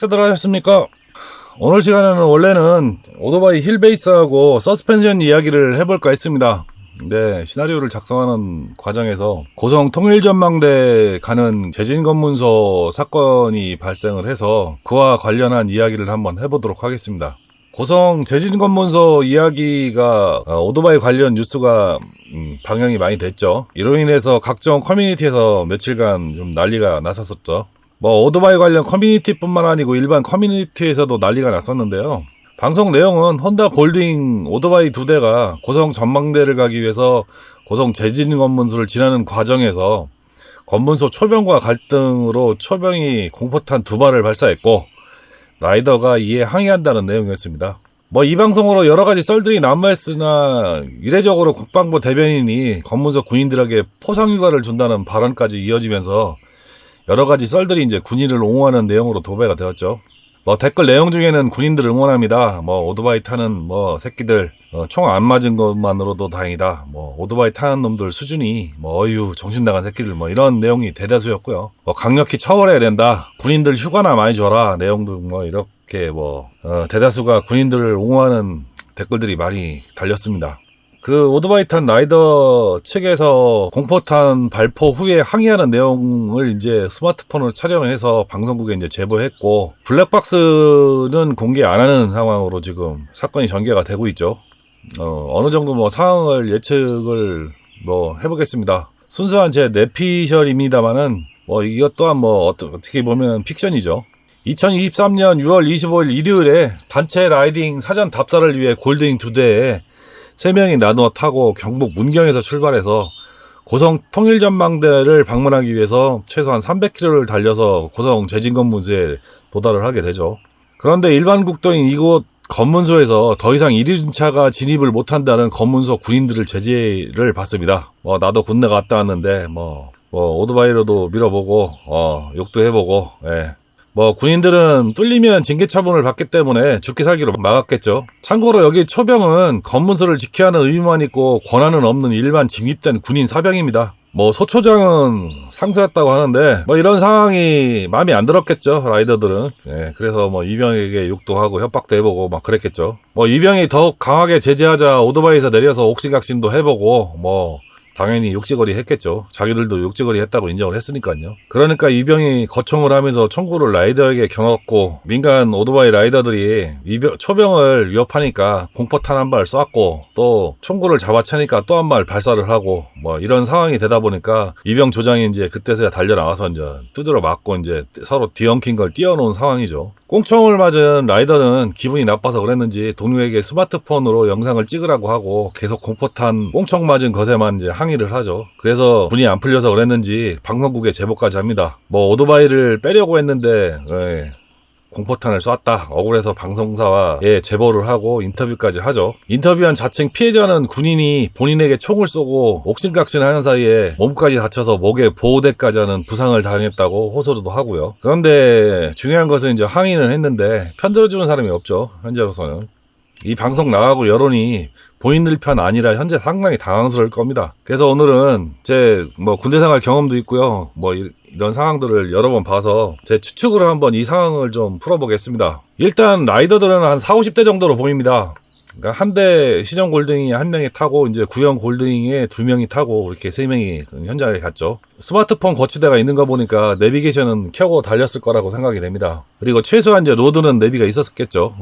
식사들 하셨습니까? 오늘 시간에는 원래는 오토바이 힐베이스하고 서스펜션 이야기를 해볼까 했습니다. 근데 시나리오를 작성하는 과정에서 고성 통일전망대 가는 재진검문소 사건이 발생을 해서 그와 관련한 이야기를 한번 해보도록 하겠습니다. 고성 재진검문소 이야기가 오토바이 관련 뉴스가 방영이 많이 됐죠. 이로 인해서 각종 커뮤니티에서 며칠간 좀 난리가 났었죠. 오토바이 관련 커뮤니티뿐만 아니고 일반 커뮤니티에서도 난리가 났었는데요. 방송 내용은 혼다 골딩 오토바이 2대가 고성 전망대를 가기 위해서 고성 재진검문소를 지나는 과정에서 검문소 초병과 갈등으로 초병이 공포탄 2발을 발사했고 라이더가 이에 항의한다는 내용이었습니다. 이 방송으로 여러가지 썰들이 난무했으나 이례적으로 국방부 대변인이 검문소 군인들에게 포상휴가를 준다는 발언까지 이어지면서 여러가지 썰들이 이제 군인을 옹호하는 내용으로 도배가 되었죠. 댓글 내용 중에는 군인들 응원합니다. 오토바이 타는 새끼들 총 안 맞은 것만으로도 다행이다. 오토바이 타는 놈들 수준이 어휴 정신 나간 새끼들 이런 내용이 대다수였고요. 강력히 처벌해야 된다. 군인들 휴가나 많이 줘라. 내용도 이렇게 대다수가 군인들을 옹호하는 댓글들이 많이 달렸습니다. 그 오토바이 탄 라이더 측에서 공포탄 발포 후에 항의하는 내용을 이제 스마트폰으로 촬영을 해서 방송국에 이제 제보했고 블랙박스는 공개 안 하는 상황으로 지금 사건이 전개가 되고 있죠. 어느 정도 상황을 예측을 해보겠습니다. 순수한 제 내피셜입니다만은 이것 또한 어떻게 보면 픽션이죠. 2023년 6월 25일 일요일에 단체 라이딩 사전 답사를 위해 골딩 2대에 3명이 나누어 타고 경북 문경에서 출발해서 고성 통일전망대를 방문하기 위해서 최소한 300km를 달려서 고성 재진검문소에 도달을 하게 되죠. 그런데 일반 국도인 이곳 검문소에서 더 이상 1륜차가 진입을 못한다는 검문소 군인들을 제지를 받습니다. 나도 군대 갔다 왔는데 오토바이로도 밀어보고 욕도 해보고 군인들은 뚫리면 징계 처분을 받기 때문에 죽기 살기로 막았겠죠. 참고로 여기 초병은 검문소를 지켜야 하는 의무만 있고 권한은 없는 일반 징입된 군인 사병입니다. 소초장은 상수였다고 하는데 이런 상황이 마음에 안 들었겠죠, 라이더들은. 그래서 이병에게 욕도 하고 협박도 해보고 그랬겠죠. 이병이 더욱 강하게 제재하자 오토바이에서 내려서 옥신각신도 해보고 당연히 욕지거리 했겠죠. 자기들도 욕지거리 했다고 인정을 했으니까요. 그러니까 이병이 거총을 하면서 총구를 라이더에게 겨눴고 민간 오토바이 라이더들이 초병을 위협하니까 공포탄 한 발 쐈고 또 총구를 잡아채니까 또 한 발 발사를 하고 이런 상황이 되다 보니까 이병 조장이 이제 그때서야 달려나와서 이제 두드려 맞고 이제 서로 뒤엉킨 걸 띄워놓은 상황이죠. 꽁총을 맞은 라이더는 기분이 나빠서 그랬는지 동료에게 스마트폰으로 영상을 찍으라고 하고 계속 공포탄 꽁총 맞은 것에만 이제 항의를 하죠. 그래서 분이 안 풀려서 그랬는지 방송국에 제보까지 합니다. 오토바이를 빼려고 했는데 공포탄을 쐈다. 억울해서 방송사와 제보를 하고 인터뷰까지 하죠. 인터뷰한 자칭 피해자는 군인이 본인에게 총을 쏘고 옥신각신하는 사이에 몸까지 다쳐서 목에 보호대까지 하는 부상을 당했다고 호소도 하고요. 그런데 중요한 것은 이제 항의는 했는데 편들어주는 사람이 없죠. 현재로서는. 이 방송 나가고 여론이 본인들 편 아니라 현재 상당히 당황스러울 겁니다. 그래서 오늘은 제 군대 생활 경험도 있고요. 이런 상황들을 여러 번 봐서 제 추측으로 한번 이 상황을 좀 풀어보겠습니다. 일단 라이더들은 한 40, 50대 정도로 보입니다. 그러니까 한 대 시정 골딩이 한 명이 타고 이제 구형 골딩에 2명이 타고 이렇게 3명이 현장에 갔죠. 스마트폰 거치대가 있는 거 보니까 내비게이션은 켜고 달렸을 거라고 생각이 됩니다. 그리고 최소한 이제 로드는 내비가 있었겠죠.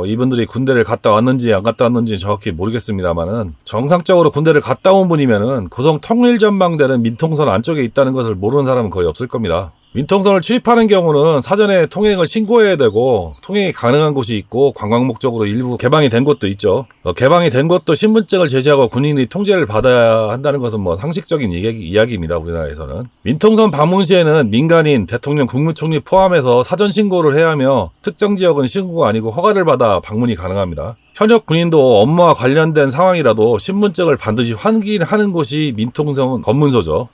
이분들이 군대를 갔다 왔는지 안 갔다 왔는지 정확히 모르겠습니다만은 정상적으로 군대를 갔다 온 분이면은 고성 통일전망대는 민통선 안쪽에 있다는 것을 모르는 사람은 거의 없을 겁니다. 민통선을 출입하는 경우는 사전에 통행을 신고해야 되고 통행이 가능한 곳이 있고 관광 목적으로 일부 개방이 된 곳도 있죠. 개방이 된 곳도 신분증을 제시하고 군인이 통제를 받아야 한다는 것은 상식적인 이야기입니다. 우리나라에서는. 민통선 방문 시에는 민간인, 대통령, 국무총리 포함해서 사전 신고를 해야 하며 특정 지역은 신고가 아니고 허가를 받아 방문이 가능합니다. 현역 군인도 업무와 관련된 상황이라도 신분증을 반드시 확인하는 곳이 민통성 검문소죠.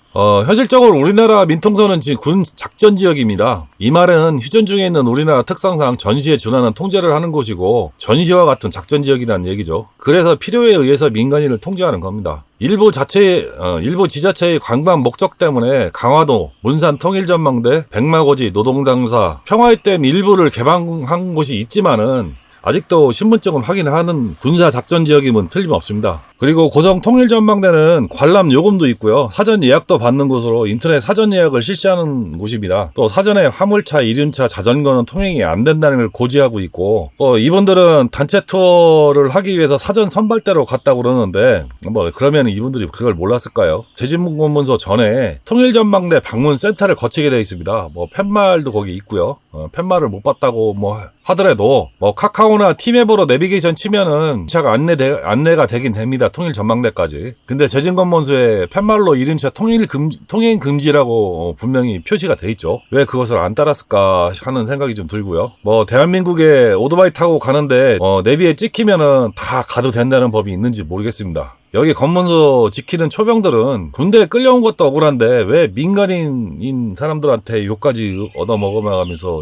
현실적으로 우리나라 민통선은 지금 군 작전 지역입니다. 이 말은 휴전 중에 있는 우리나라 특성상 전시에 준하는 통제를 하는 곳이고 전시와 같은 작전 지역이라는 얘기죠. 그래서 필요에 의해서 민간인을 통제하는 겁니다. 일부 지자체의 관광 목적 때문에 강화도, 문산 통일전망대, 백마고지, 노동당사, 평화의댐 일부를 개방한 곳이 있지만은 아직도 신분증을 확인하는 군사 작전 지역임은 틀림없습니다. 그리고 고성 통일전망대는 관람 요금도 있고요. 사전 예약도 받는 곳으로 인터넷 사전 예약을 실시하는 곳입니다. 또 사전에 화물차, 이륜차, 자전거는 통행이 안 된다는 걸 고지하고 있고, 이분들은 단체 투어를 하기 위해서 사전 선발대로 갔다고 그러는데 그러면 이분들이 그걸 몰랐을까요? 재진문검문소 전에 통일전망대 방문 센터를 거치게 되어 있습니다. 팻말도 거기 있고요. 팻말을 못 봤다고 하더라도 카카오나 티맵으로 내비게이션 치면은 차가 안내가 되긴 됩니다. 통일 전망대까지. 근데 재진검문소에 팻말로 이륜차 통행 금지라고 분명히 표시가 돼 있죠. 왜 그것을 안 따랐을까 하는 생각이 좀 들고요. 대한민국에 오토바이 타고 가는데 내비에 찍히면은 다 가도 된다는 법이 있는지 모르겠습니다. 여기 검문소 지키는 초병들은 군대에 끌려온 것도 억울한데 왜 민간인인 사람들한테 욕까지 얻어먹어가면서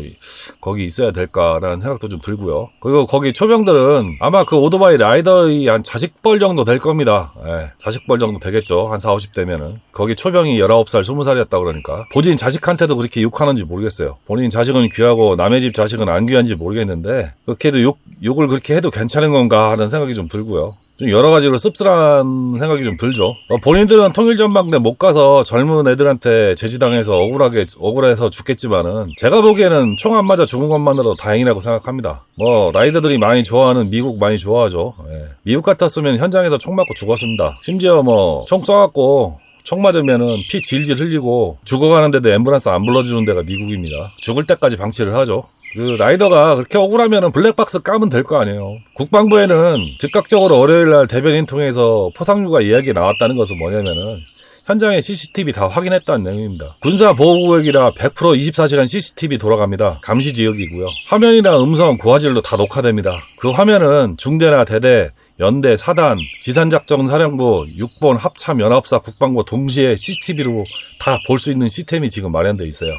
거기 있어야 될까라는 생각도 좀 들고요. 그리고 거기 초병들은 아마 그 오토바이 라이더의 한 자식뻘 정도 될 겁니다. 자식뻘 정도 되겠죠. 한 4, 50대면은. 거기 초병이 19살, 20살이었다 그러니까. 본인 자식한테도 그렇게 욕하는지 모르겠어요. 본인 자식은 귀하고 남의 집 자식은 안 귀한지 모르겠는데 그렇게 해도 욕을 그렇게 해도 괜찮은 건가 하는 생각이 좀 들고요. 좀 여러 가지로 씁쓸한 생각이 좀 들죠. 본인들은 통일전망대 못 가서 젊은 애들한테 제지당해서 억울해서 죽겠지만은 제가 보기에는 총 안 맞아 죽은 것만으로도 다행이라고 생각합니다. 라이더들이 많이 좋아하는 미국 많이 좋아하죠. 미국 같았으면 현장에서 총 맞고 죽었습니다. 심지어 총 쏴갖고 총 맞으면은 피 질질 흘리고 죽어가는데도 앰뷸런스 안 불러주는 데가 미국입니다. 죽을 때까지 방치를 하죠. 그 라이더가 그렇게 억울하면은 블랙박스 까면 될 거 아니에요. 국방부에는 즉각적으로 월요일날 대변인 통해서 포상휴가 이야기 나왔다는 것은 뭐냐면은 현장에 CCTV 다 확인했다는 내용입니다. 군사보호구역이라 100% 24시간 CCTV 돌아갑니다. 감시지역이고요. 화면이나 음성, 고화질로 다 녹화됩니다. 그 화면은 중대나 대대, 연대, 사단, 지산작전사령부, 6본 합참연합사 국방부 동시에 CCTV로 다 볼 수 있는 시스템이 지금 마련되어 있어요.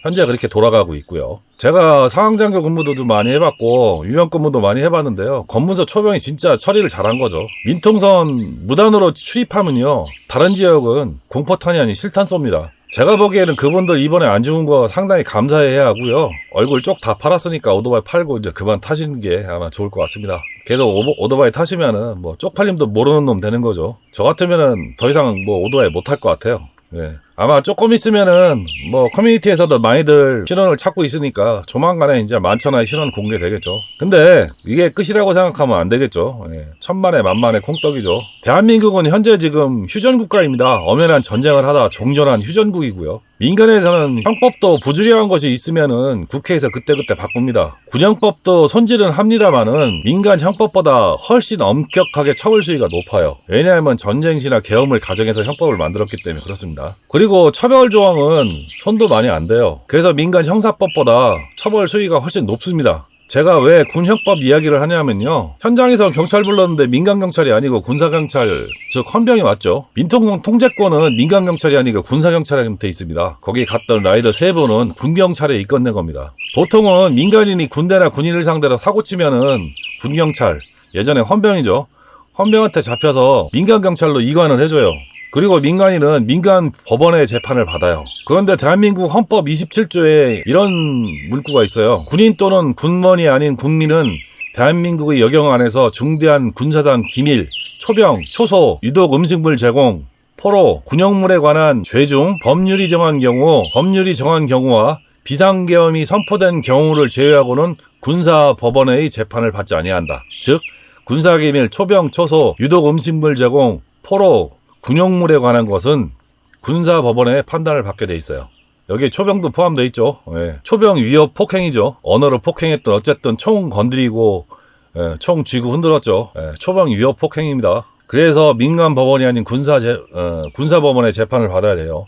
현재 그렇게 돌아가고 있고요. 제가 상황장교 근무도 좀 많이 해봤고 유형 근무도 많이 해봤는데요. 검문소 초병이 진짜 처리를 잘한 거죠. 민통선 무단으로 출입하면요. 다른 지역은 공포탄이 아닌 실탄 쏩니다. 제가 보기에는 그분들 이번에 안 죽은 거 상당히 감사해야 하고요. 얼굴 쪽 다 팔았으니까 오토바이 팔고 이제 그만 타시는 게 아마 좋을 것 같습니다. 계속 오토바이 타시면은 쪽팔림도 모르는 놈 되는 거죠. 저 같으면은 더 이상 오토바이 못 탈 것 같아요. 아마 조금 있으면은 커뮤니티에서도 많이들 신원을 찾고 있으니까 조만간에 이제 만천하에 신원 공개되겠죠. 근데 이게 끝이라고 생각하면 안 되겠죠. 천만에 만만에 콩떡이죠. 대한민국은 현재 지금 휴전국가입니다. 엄연한 전쟁을 하다 종전한 휴전국이고요. 민간에서는 형법도 부주의한 것이 있으면은 국회에서 그때그때 바꿉니다. 군형법도 손질은 합니다만은 민간 형법보다 훨씬 엄격하게 처벌 수위가 높아요. 왜냐하면 전쟁 시나 계엄을 가정해서 형법을 만들었기 때문에 그렇습니다. 그리고 처벌 조항은 손도 많이 안 돼요. 그래서 민간 형사법보다 처벌 수위가 훨씬 높습니다. 제가 왜 군형법 이야기를 하냐면요. 현장에서 경찰 불렀는데 민간경찰이 아니고 군사경찰, 즉 헌병이 왔죠. 민통성 통제권은 민간경찰이 아니고 군사경찰한테 있습니다. 거기 갔던 라이더 3분은 군경찰에 입건된 겁니다. 보통은 민간인이 군대나 군인을 상대로 사고치면은 군경찰, 예전에 헌병이죠. 헌병한테 잡혀서 민간경찰로 이관을 해줘요. 그리고 민간인은 민간 법원의 재판을 받아요. 그런데 대한민국 헌법 27조에 이런 문구가 있어요. 군인 또는 군원이 아닌 국민은 대한민국의 여경 안에서 중대한 군사상 기밀, 초병, 초소, 유독 음식물 제공, 포로, 군용물에 관한 죄 중 법률이 정한 경우와 비상계엄이 선포된 경우를 제외하고는 군사법원의 재판을 받지 아니한다. 즉 군사기밀, 초병, 초소, 유독 음식물 제공, 포로, 군용물에 관한 것은 군사법원의 판단을 받게 돼 있어요. 여기 초병도 포함되어 있죠. 초병 위협 폭행이죠. 언어를 폭행했던 어쨌든 총 건드리고 총 쥐고 흔들었죠. 초병 위협 폭행입니다. 그래서 민간 법원이 아닌 군사법원의 재판을 받아야 돼요.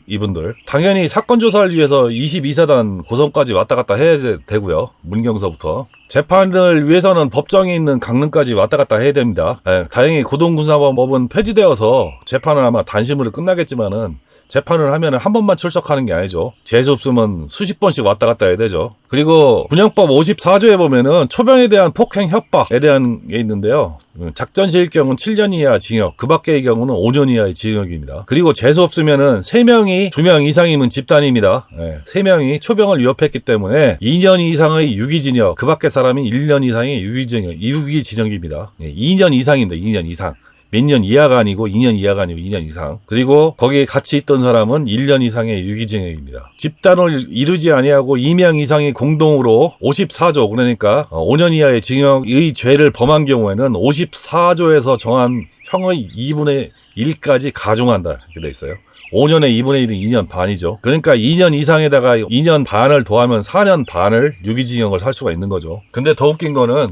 이분들. 당연히 사건 조사를 위해서 22사단 고성까지 왔다 갔다 해야 되고요. 문경서부터. 재판을 위해서는 법정에 있는 강릉까지 왔다 갔다 해야 됩니다. 다행히 고동군사법은 폐지되어서 재판은 아마 단심으로 끝나겠지만은 재판을 하면 한 번만 출석하는 게 아니죠. 재수 없으면 수십 번씩 왔다 갔다 해야 되죠. 그리고 군형법 54조에 보면은 초병에 대한 폭행 협박에 대한 게 있는데요. 작전 시일 경우는 7년 이하 징역, 그 밖의 경우는 5년 이하의 징역입니다. 그리고 재수 없으면은 3명이 2명 이상이면 집단입니다. 3명이 초병을 위협했기 때문에 2년 이상의 유기징역, 그 밖의 사람이 1년 이상의 유기징역입니다. 2년 이상입니다. 2년 이상. 몇 년 이하가 아니고 2년 이하가 아니고 2년 이상. 그리고 거기에 같이 있던 사람은 1년 이상의 유기징역입니다. 집단을 이루지 아니하고 2명 이상이 공동으로 54조, 그러니까 5년 이하의 징역의 죄를 범한 경우에는 54조에서 정한 형의 2분의 1까지 가중한다, 이렇게 돼 있어요. 5년에 2분의 1은 2년 반이죠. 그러니까 2년 이상에다가 2년 반을 더하면 4년 반을 유기징역을 살 수가 있는 거죠. 근데 더 웃긴 거는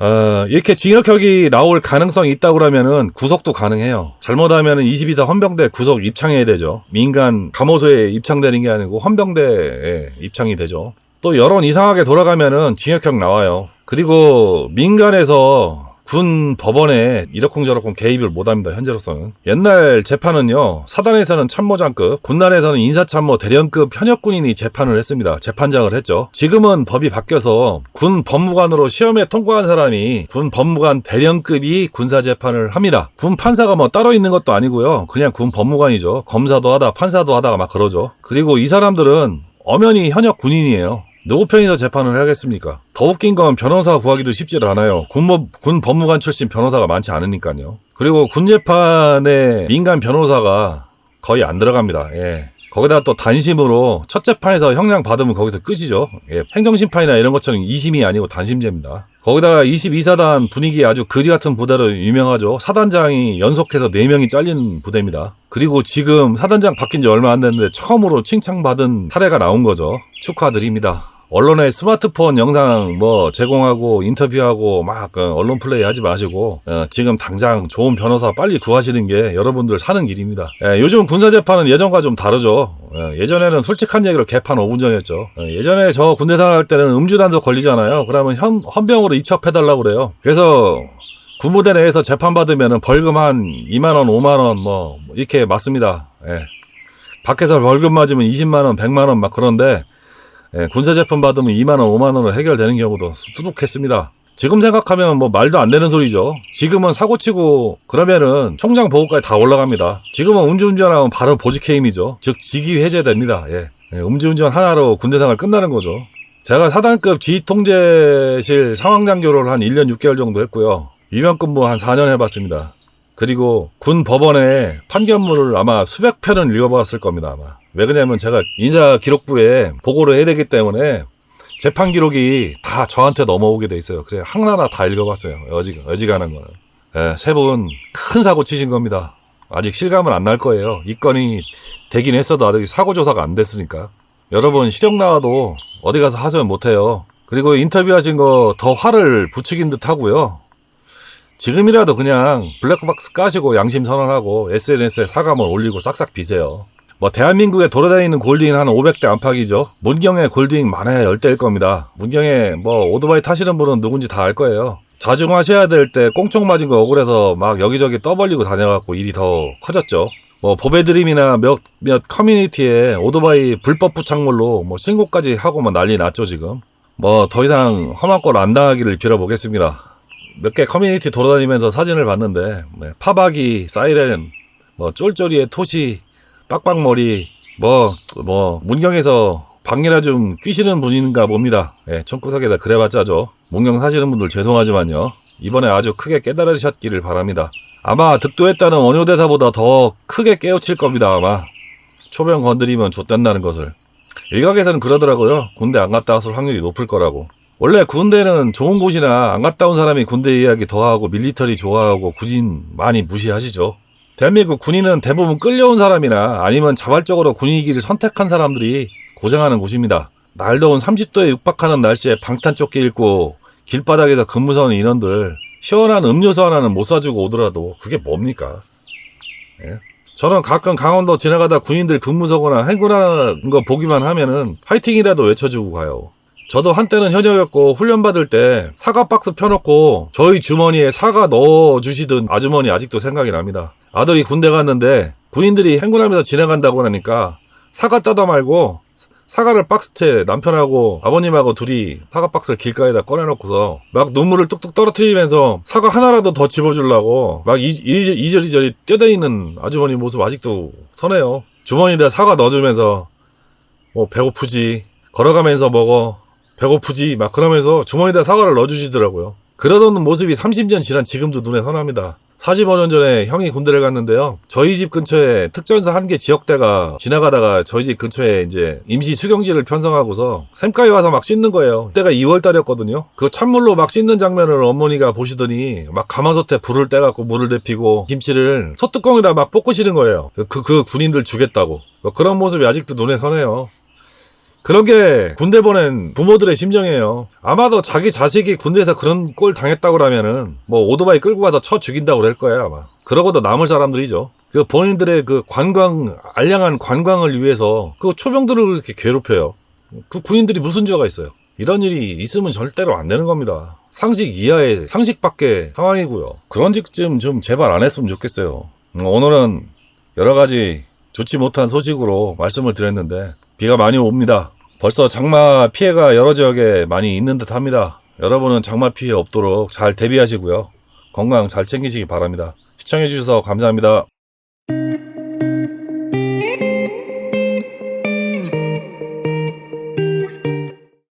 이렇게 징역형이 나올 가능성이 있다고 그러면은 구속도 가능해요. 잘못하면은 22사 헌병대 구속 입창해야 되죠. 민간 감호소에 입창되는 게 아니고 헌병대에 입창이 되죠. 또 여론 이상하게 돌아가면은 징역형 나와요. 그리고 민간에서 군 법원에 이러쿵저러쿵 개입을 못합니다. 현재로서는. 옛날 재판은요, 사단에서는 참모장급, 군단에서는 인사참모 대령급 현역 군인이 재판을 했습니다. 재판장을 했죠. 지금은 법이 바뀌어서 군 법무관으로 시험에 통과한 사람이 군 법무관 대령급이 군사재판을 합니다. 군 판사가 뭐 따로 있는 것도 아니고요. 그냥 군 법무관이죠. 검사도 하다 판사도 하다가 막 그러죠. 그리고 이 사람들은 엄연히 현역 군인이에요. 누구 편에서 재판을 하겠습니까? 더 웃긴 건 변호사 구하기도 쉽지 않아요. 군 법무관 출신 변호사가 많지 않으니까요. 그리고 군 재판에 민간 변호사가 거의 안 들어갑니다. 거기다가 또 단심으로 첫 재판에서 형량 받으면 거기서 끝이죠. 행정심판이나 이런 것처럼 2심이 아니고 단심제입니다. 거기다가 22사단 분위기 아주 거지 같은 부대로 유명하죠. 사단장이 연속해서 4명이 잘린 부대입니다. 그리고 지금 사단장 바뀐 지 얼마 안 됐는데 처음으로 칭찬받은 사례가 나온 거죠. 축하드립니다. 언론에 스마트폰 영상 제공하고 인터뷰하고 막 언론 플레이 하지 마시고 지금 당장 좋은 변호사 빨리 구하시는 게 여러분들 사는 길입니다. 요즘 군사재판은 예전과 좀 다르죠. 예전에는 솔직한 얘기로 개판 5분 전이었죠. 예전에 저 군대 생활할 때는 음주단속 걸리잖아요. 그러면 헌병으로 입첩해달라고 그래요. 그래서 군부대 내에서 재판받으면 벌금 한 2만원, 5만원 이렇게 맞습니다. 밖에서 벌금 맞으면 20만원, 100만원 막 그런데 군사재판 받으면 2만원, 5만원으로 해결되는 경우도 수두룩했습니다. 지금 생각하면 말도 안 되는 소리죠. 지금은 사고치고 그러면은 총장 보고까지 다 올라갑니다. 지금은 음주운전하면 바로 보직해임이죠. 즉 직위 해제됩니다. 음주운전 하나로 군대생활 끝나는 거죠. 제가 사단급 지휘통제실 상황장교를 한 1년 6개월 정도 했고요. 위면근무 한 4년 해봤습니다. 그리고 군 법원의 판결문을 아마 수백 편은 읽어봤을 겁니다. 아마. 왜 그러냐면 제가 인사기록부에 보고를 해야 되기 때문에 재판 기록이 다 저한테 넘어오게 돼 있어요. 그래서 하나하나 다 읽어봤어요. 어지간한 거는. 세 분 큰 사고 치신 겁니다. 아직 실감은 안 날 거예요. 이 건이 되긴 했어도 아직 사고 조사가 안 됐으니까. 여러분 실형 나와도 어디 가서 하소연 못해요. 그리고 인터뷰하신 거 더 화를 부추긴 듯 하고요. 지금이라도 그냥 블랙박스 까시고 양심 선언하고 SNS에 사과문 올리고 싹싹 비세요. 대한민국에 돌아다니는 골딩 한 500대 안팎이죠. 문경에 골딩 많아야 10대일 겁니다. 문경에 오토바이 타시는 분은 누군지 다 알 거예요. 자중하셔야 될 때 꽁총 맞은 거 억울해서 막 여기저기 떠벌리고 다녀갖고 일이 더 커졌죠. 보배드림이나 몇 커뮤니티에 오토바이 불법 부착물로 신고까지 하고 난리 났죠, 지금. 더 이상 험한 꼴 안 당하기를 빌어보겠습니다. 몇 개 커뮤니티 돌아다니면서 사진을 봤는데, 파박이, 사이렌, 쫄쫄이의 토시, 빡빡머리, 문경에서 방이나 좀 끼시는 분인가 봅니다. 총구석에다 그래봤자죠. 문경 사시는 분들 죄송하지만요. 이번에 아주 크게 깨달으셨기를 바랍니다. 아마 득도했다는 원효대사보다 더 크게 깨우칠 겁니다, 아마. 초병 건드리면 좆된다는 것을. 일각에서는 그러더라고요. 군대 안 갔다 왔을 확률이 높을 거라고. 원래 군대는 좋은 곳이나 안 갔다 온 사람이 군대 이야기 더 하고 밀리터리 좋아하고 군인 많이 무시하시죠. 대한민국 군인은 대부분 끌려온 사람이나 아니면 자발적으로 군인이기를 선택한 사람들이 고생하는 곳입니다. 날 더운 30도에 육박하는 날씨에 방탄조끼 입고 길바닥에서 근무 서는 인원들 시원한 음료수 하나는 못 사주고 오더라도 그게 뭡니까? 저는 가끔 강원도 지나가다 군인들 근무 서거나 행군하는 거 보기만 하면은 파이팅이라도 외쳐주고 가요. 저도 한때는 현역이었고 훈련 받을 때 사과 박스 펴놓고 저희 주머니에 사과 넣어주시던 아주머니 아직도 생각이 납니다. 아들이 군대 갔는데 군인들이 행군하면서 지나간다고 하니까 사과 따다 말고 사과를 박스채 남편하고 아버님하고 둘이 사과 박스를 길가에다 꺼내놓고서 막 눈물을 뚝뚝 떨어뜨리면서 사과 하나라도 더 집어주려고 막 이저리저리 뛰어다니는 아주머니 모습 아직도 선해요. 주머니에다 사과 넣어주면서 뭐 배고프지, 걸어가면서 먹어, 배고프지 막 그러면서 주머니에다 사과를 넣어주시더라고요. 그러던 모습이 30년 지난 지금도 눈에 선합니다. 45년 전에 형이 군대를 갔는데요. 저희 집 근처에 특전사 한 개 지역대가 지나가다가 저희 집 근처에 이제 임시 수경지를 편성하고서 샘가에 와서 막 씻는 거예요. 그때가 2월달이었거든요. 그 찬물로 막 씻는 장면을 어머니가 보시더니 막 가마솥에 불을 떼갖고 물을 데피고 김치를 소뚜껑에다 막 볶으시는 거예요. 그 군인들 주겠다고. 그런 모습이 아직도 눈에 선해요. 그런 게 군대 보낸 부모들의 심정이에요. 아마도 자기 자식이 군대에서 그런 꼴 당했다고 하면은 뭐 오토바이 끌고 가서 쳐 죽인다고 그럴 거예요 아마. 그러고도 남을 사람들이죠. 그 본인들의 그 알량한 관광을 위해서 그 초병들을 그렇게 괴롭혀요. 그 군인들이 무슨 죄가 있어요. 이런 일이 있으면 절대로 안 되는 겁니다. 상식 이하의 상식 밖의 상황이고요. 그런 짓 좀 제발 안 했으면 좋겠어요. 오늘은 여러 가지 좋지 못한 소식으로 말씀을 드렸는데 비가 많이 옵니다. 벌써 장마 피해가 여러 지역에 많이 있는 듯 합니다. 여러분은 장마 피해 없도록 잘 대비하시고요. 건강 잘 챙기시기 바랍니다. 시청해주셔서 감사합니다.